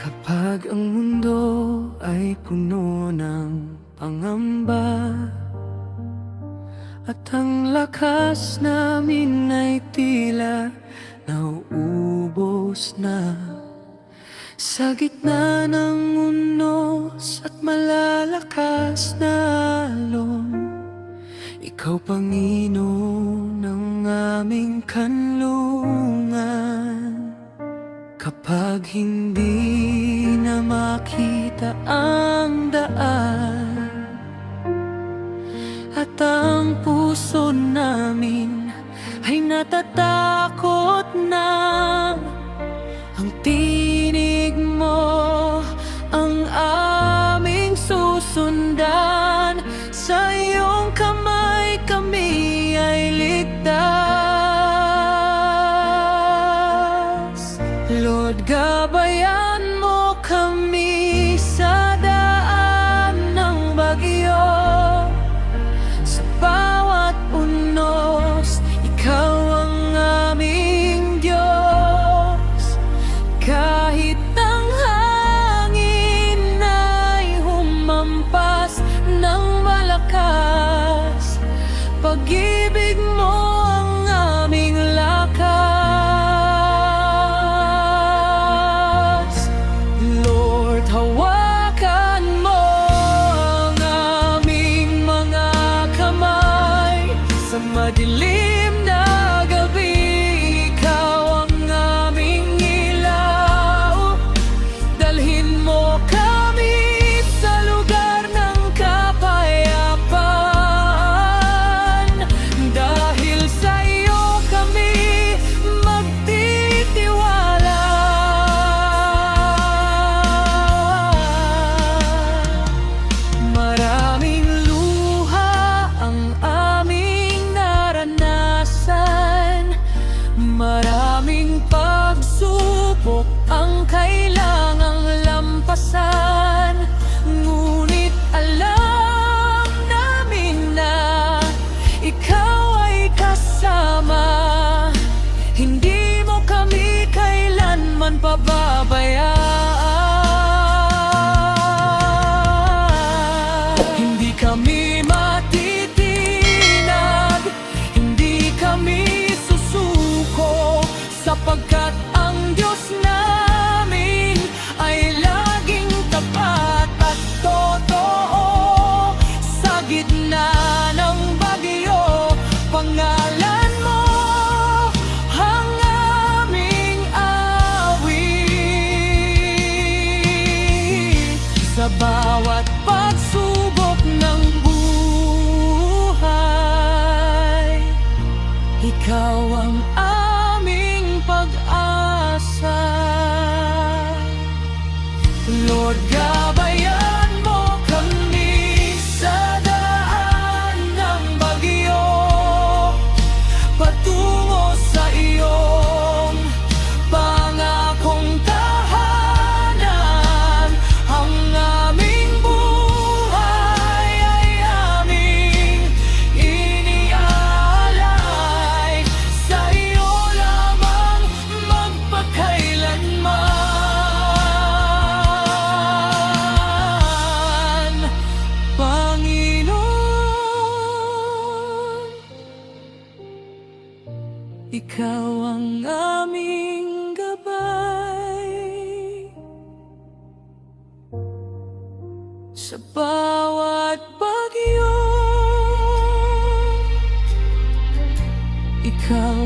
Kapag ang mundo ay puno ng pangamba at ang lakas namin ay tila nauubos na, sa gitna ng unos at malalakas na alon, ikaw, Panginoon, ang aming kanlungan. Kapag hindi na makita ang daan at ang puso namin ay natatakot na, ang tinig mo ang aming susundan. Sa iyong kamay kami ay ligtas. Lord, gabayan mo kami sa daan ng bagyo. Sa bawat unos, ikaw ang aming Diyos. Kahit ang hangin ay humampas ng malakas, pag-ibig mo ang aming lakas. Lord, hawakan mo ang aming mga kamay. Sa madilim na gabi, ikaw ang aming ilaw. Dalhin mo kami sa lugar ng kapayapaan. Dahil sa iyo kami magtitiwala. Maraming luha ang aming naranasan, maraming pagsubok ang kailangang lampasan. Ngunit alam namin na ikaw ay kasama. Hindi mo kami kailanman pababayaan. Hindi kami matitinag, hindi kami susuko, sapagkat ang Diyos namin ay laging tapat at totoo. Sa gitna ng bagyo, pangalan mo ang aming awit. Sa bawat pagsubok ng buhay, ikaw ang aming pag-asa. Lord, gabayan mo kami sa daan ng bagyo, patungo sa iyong pangakong tahanan. Ang aming buhay ay aming iniaalay, sa iyo lamang magpakailanman. Panginoon, ikaw ang aming gabay. Sa bawat bagyo, ikaw